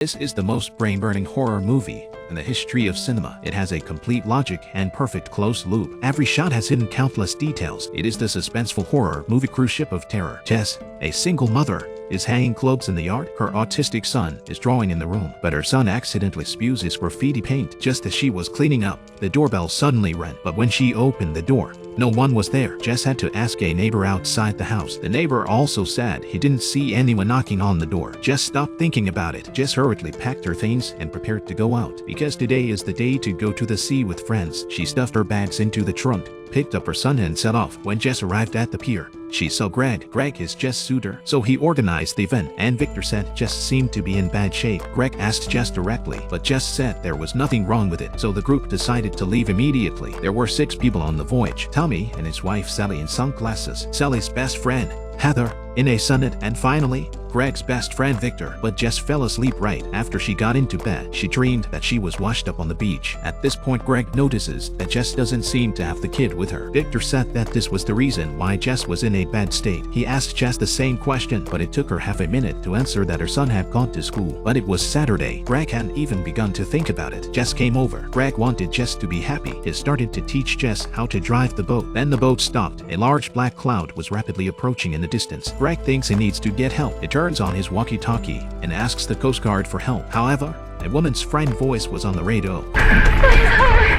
This is the most brain-burning horror movie in the history of cinema. It has a complete logic and perfect closed loop. Every shot has hidden countless details. It is the suspenseful horror movie cruise ship of terror. Jess, a single mother, is hanging clothes in the yard. Her autistic son is drawing in the room, but her son accidentally spews his graffiti paint. Just as she was cleaning up, the doorbell suddenly rang, but when she opened the door, no one was there. Jess had to ask a neighbor outside the house. The neighbor also said he didn't see anyone knocking on the door. Jess stopped thinking about it. Jess hurriedly packed her things and prepared to go out. Because today is the day to go to the sea with friends, she stuffed her bags into the trunk, picked up her son and set off. When Jess arrived at the pier, she saw Greg. Greg is Jess' suitor, so he organized the event, and Victor said Jess seemed to be in bad shape. Greg asked Jess directly, but Jess said there was nothing wrong with it, so the group decided to leave immediately. There were 6 people on the voyage: Tommy and his wife Sally in sunglasses, Sally's best friend Heather in a sunnet, and finally, Greg's best friend Victor. But Jess fell asleep right after she got into bed. She dreamed that she was washed up on the beach. At this point, Greg notices that Jess doesn't seem to have the kid with her. Victor said that this was the reason why Jess was in a bad state. He asked Jess the same question, but it took her half a minute to answer that her son had gone to school. But it was Saturday. Greg hadn't even begun to think about it. Jess came over. Greg wanted Jess to be happy. He started to teach Jess how to drive the boat. Then the boat stopped. A large black cloud was rapidly approaching in the distance. Greg thinks he needs to get help. It turns on his walkie-talkie and asks the Coast Guard for help. However, a woman's frightened voice was on the radio. Please hurry!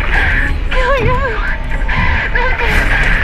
Kill you!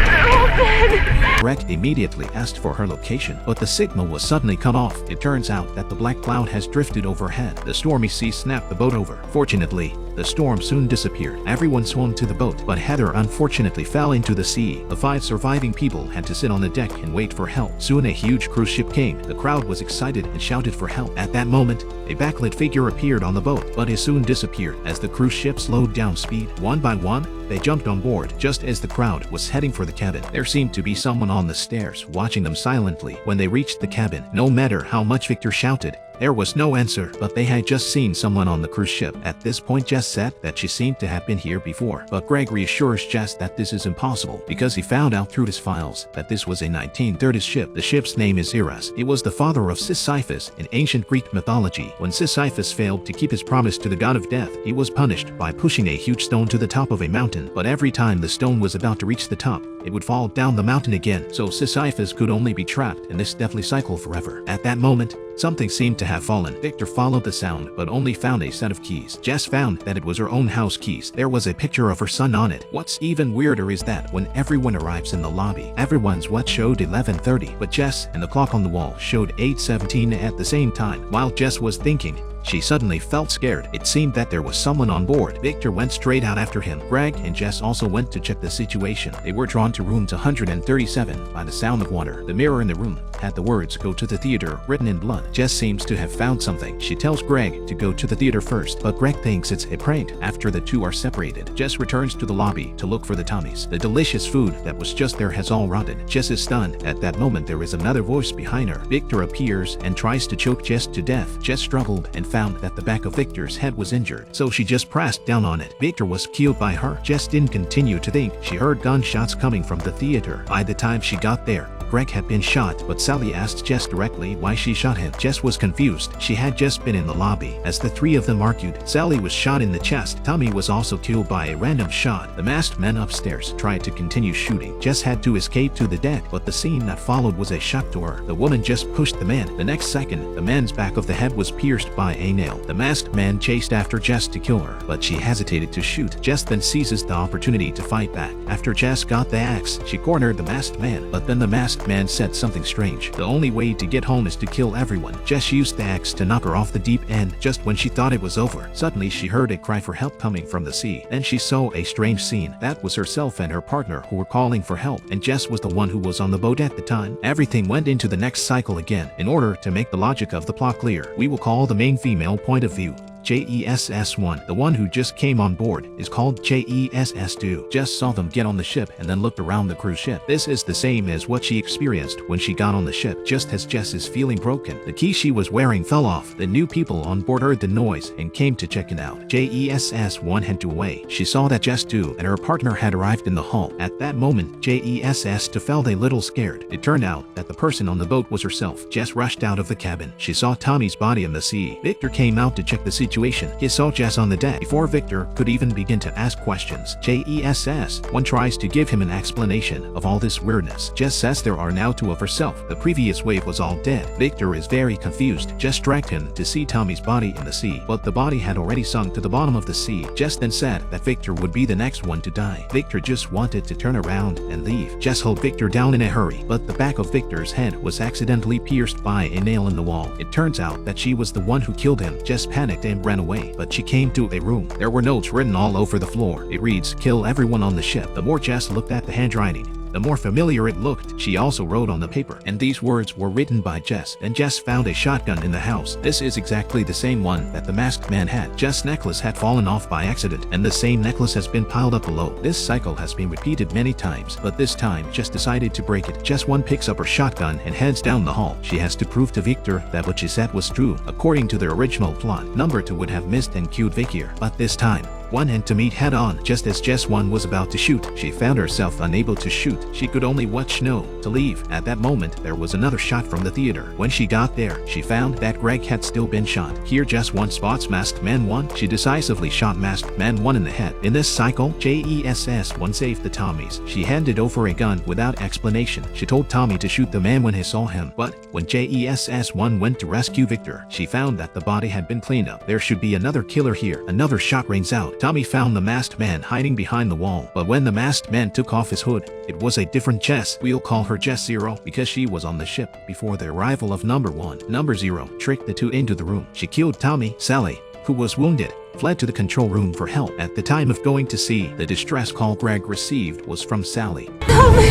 They're all dead! Greg immediately asked for her location, but the signal was suddenly cut off. It turns out that the black cloud has drifted overhead. The stormy sea snapped the boat over. Fortunately, the storm soon disappeared. Everyone swam to the boat, but Heather unfortunately fell into the sea. The 5 surviving people had to sit on the deck and wait for help. Soon a huge cruise ship came. The crowd was excited and shouted for help. At that moment, a backlit figure appeared on the boat, but it soon disappeared. As the cruise ship slowed down speed, one by one, they jumped on board. Just as the crowd was heading for the cabin, there seemed to be someone on the stairs watching them silently. When they reached the cabin, no matter how much Victor shouted, there was no answer, but they had just seen someone on the cruise ship. At this point, Jess said that she seemed to have been here before, but Greg reassures Jess that this is impossible because he found out through his files that this was a 1930s ship. The ship's name is Eros. It was the father of Sisyphus in ancient Greek mythology. When Sisyphus failed to keep his promise to the god of death, he was punished by pushing a huge stone to the top of a mountain, but every time the stone was about to reach the top, it would fall down the mountain again, so Sisyphus could only be trapped in this deathly cycle forever. At that moment, something seemed to have fallen. Victor followed the sound, but only found a set of keys. Jess found that it was her own house keys. There was a picture of her son on it. What's even weirder is that when everyone arrives in the lobby, everyone's watch showed 11:30, but Jess and the clock on the wall showed 8:17 at the same time. While Jess was thinking, she suddenly felt scared. It seemed that there was someone on board. Victor went straight out after him. Greg and Jess also went to check the situation. They were drawn to room 137 by the sound of water. The mirror in the room had the words "Go to the theater" written in blood. Jess seems to have found something. She tells Greg to go to the theater first, but Greg thinks it's a prank. After the two are separated, Jess returns to the lobby to look for the Tommies. The delicious food that was just there has all rotted. Jess is stunned. At that moment, there is another voice behind her. Victor appears and tries to choke Jess to death. Jess struggled and found that the back of Victor's head was injured, so she just pressed down on it. Victor was killed by her. Jess didn't continue to think. She heard gunshots coming from the theater. By the time she got there, Greg had been shot, but Sally asked Jess directly why she shot him. Jess was confused. She had just been in the lobby. As the 3 of them argued, Sally was shot in the chest. Tommy was also killed by a random shot. The masked man upstairs tried to continue shooting. Jess had to escape to the deck, but the scene that followed was a shock to her. The woman just pushed the man. The next second, the man's back of the head was pierced by a nail. The masked man chased after Jess to kill her, but she hesitated to shoot. Jess then seizes the opportunity to fight back. After Jess got the axe, she cornered the masked man, but then the masked man said something strange. The only way to get home is to kill everyone. Jess used the axe to knock her off the deep end. Just when she thought it was over, suddenly she heard a cry for help coming from the sea. Then she saw a strange scene. That was herself and her partner who were calling for help, and Jess was the one who was on the boat at the time. Everything went into the next cycle again. In order to make the logic of the plot clear, we will call the main female point of view JESS-1. The one who just came on board is called JESS-2. Jess saw them get on the ship and then looked around the cruise ship. This is the same as what she experienced when she got on the ship. Just as Jess is feeling broken, the key she was wearing fell off. The new people on board heard the noise and came to check it out. JESS-1 had to away. She saw that Jess 2 and her partner had arrived in the hull. At that moment, JESS-2 felt a little scared. It turned out that the person on the boat was herself. Jess rushed out of the cabin. She saw Tommy's body in the sea. Victor came out to check the situation. He saw Jess on the deck. Before Victor could even begin to ask questions, JESS-1 tries to give him an explanation of all this weirdness. Jess says there are now two of herself. The previous wave was all dead. Victor is very confused. Jess dragged him to see Tommy's body in the sea, but the body had already sunk to the bottom of the sea. Jess then said that Victor would be the next one to die. Victor just wanted to turn around and leave. Jess held Victor down in a hurry, but the back of Victor's head was accidentally pierced by a nail in the wall. It turns out that she was the one who killed him. Jess panicked and ran away, but she came to a room. There were notes written all over the floor. It reads, "Kill everyone on the ship." The more Jess looked at the handwriting, the more familiar it looked. She also wrote on the paper, and these words were written by Jess. And Jess found a shotgun in the house. This is exactly the same one that the masked man had. Jess' necklace had fallen off by accident, and the same necklace has been piled up below. This cycle has been repeated many times, but this time Jess decided to break it. Jess 1 picks up her shotgun and heads down the hall. She has to prove to Victor that what she said was true. According to the original plot, number 2 would have missed and killed Victor, but this time, 1 had to meet head-on. Just as Jess 1 was about to shoot, she found herself unable to shoot. She could only watch Snow to leave. At that moment, there was another shot from the theater. When she got there, she found that Greg had still been shot. Here Jess 1 spots Masked Man 1. She decisively shot Masked Man 1 in the head. In this cycle, JESS-1 saved the Tommies. She handed over a gun without explanation. She told Tommy to shoot the man when he saw him, but when JESS-1 went to rescue Victor, she found that the body had been cleaned up. There should be another killer here. Another shot rings out. Tommy found the masked man hiding behind the wall, but when the masked man took off his hood, it was a different Jess. We'll call her Jess 0 because she was on the ship before the arrival of number 1. Number 0 tricked the two into the room. She killed Tommy. Sally, who was wounded, fled to the control room for help. At the time of going to sea, the distress call Greg received was from Sally. Help me!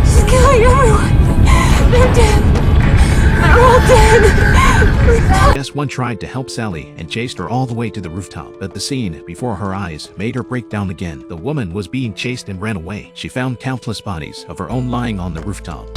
She's killing everyone! They're dead! They're all dead! Jess 1 tried to help Sally and chased her all the way to the rooftop, but the scene before her eyes made her break down again. The woman was being chased and ran away. She found countless bodies of her own lying on the rooftop.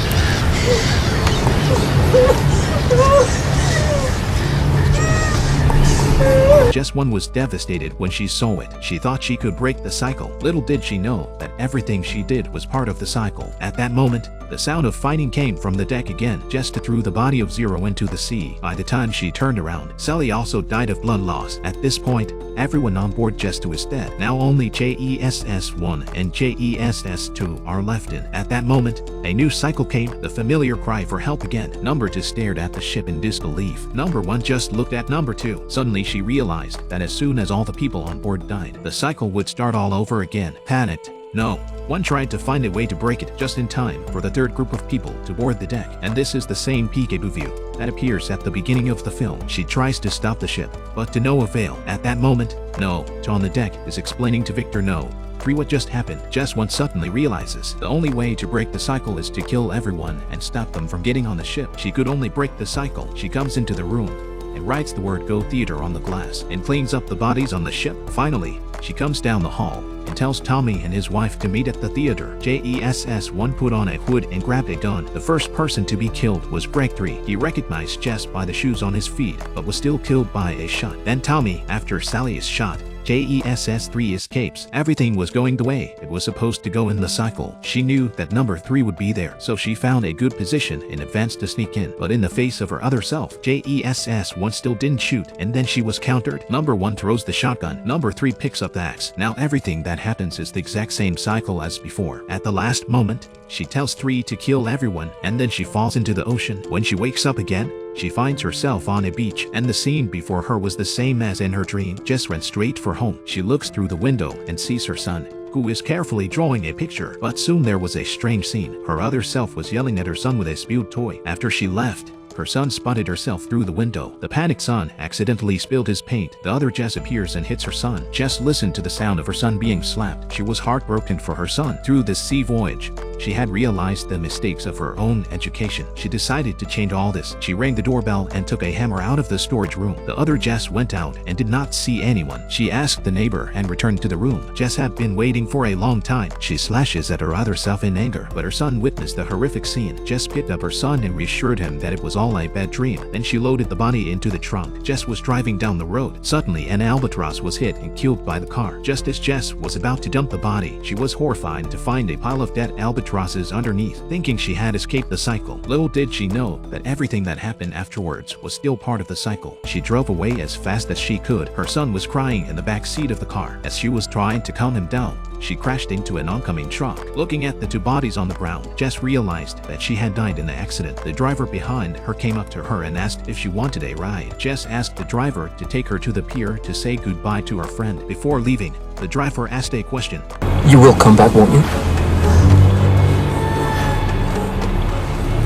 Jess 1 was devastated when she saw it. She thought she could break the cycle. Little did she know that everything she did was part of the cycle. At that moment, the sound of fighting came from the deck again. Jess threw the body of Zero into the sea. By the time she turned around, Sally also died of blood loss. At this point, everyone on board Jess 2 is dead. Now only JESS-1 and JESS-2 are left in. At that moment, a new cycle came, the familiar cry for help again. Number 2 stared at the ship in disbelief. Number 1 just looked at number 2. Suddenly she realized that as soon as all the people on board died, the cycle would start all over again. Panicked, No. 1 tried to find a way to break it just in time for the third group of people to board the deck, and this is the same peekaboo view that appears at the beginning of the film. She tries to stop the ship, but to no avail. At that moment, No, on the deck, is explaining to Victor No. 3 what just happened. Jess 1 suddenly realizes the only way to break the cycle is to kill everyone and stop them from getting on the ship. She could only break the cycle. She comes into the room and writes the word Go Theater on the glass and cleans up the bodies on the ship. Finally, she comes down the hall and tells Tommy and his wife to meet at the theater. JESS-1 put on a hood and grabbed a gun. The first person to be killed was Greg 3. He recognized Jess by the shoes on his feet, but was still killed by a shot. Then Tommy, after Sally is shot, JESS-3 escapes. Everything was going the way it was supposed to go in the cycle. She knew that number 3 would be there, so she found a good position in advance to sneak in. But in the face of her other self, JESS-1 still didn't shoot, and then she was countered. Number 1 throws the shotgun. Number 3 picks up the axe. Now everything that happens is the exact same cycle as before. At the last moment, she tells 3 to kill everyone, and then she falls into the ocean. When she wakes up again, she finds herself on a beach, and the scene before her was the same as in her dream. Jess ran straight for home. She looks through the window and sees her son, who is carefully drawing a picture. But soon there was a strange scene. Her other self was yelling at her son with a spewed toy. After she left, Her son spotted herself through the window. The panicked son accidentally spilled his paint. The other Jess appears and hits her son. Jess listened to the sound of her son being slapped. She was heartbroken for her son. Through this sea voyage, she had realized the mistakes of her own education. She decided to change all this. She rang the doorbell and took a hammer out of the storage room. The other Jess went out and did not see anyone. She asked the neighbor and returned to the room. Jess had been waiting for a long time. She slashes at her other self in anger, but her son witnessed the horrific scene. Jess picked up her son and reassured him that it was all a bad dream. Then she loaded the body into the trunk. Jess was driving down the road. Suddenly, an albatross was hit and killed by the car. Just as Jess was about to dump the body, she was horrified to find a pile of dead albatrosses underneath. Thinking she had escaped the cycle, little did she know that everything that happened afterwards was still part of the cycle. She drove away as fast as she could. Her son was crying in the back seat of the car. As she was trying to calm him down, she crashed into an oncoming truck. Looking at the two bodies on the ground, Jess realized that she had died in the accident. The driver behind her came up to her and asked if she wanted a ride. Jess asked the driver to take her to the pier to say goodbye to her friend. Before leaving, the driver asked a question. You will come back, won't you?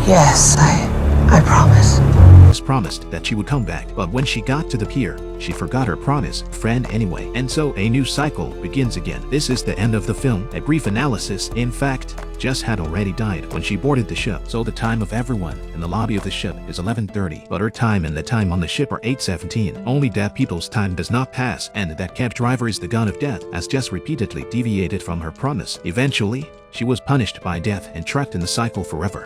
Yes, I promise. Jess promised that she would come back, but when she got to the pier, she forgot her promise friend anyway. And so a new cycle begins again. This is the end of the film. A brief analysis. In fact, Jess had already died when she boarded the ship, so the time of everyone in the lobby of the ship is 11:30, but her time and the time on the ship are 8:17. Only dead people's time does not pass, and that cab driver is the gun of death, as Jess repeatedly deviated from her promise. Eventually, she was punished by death and trapped in the cycle forever.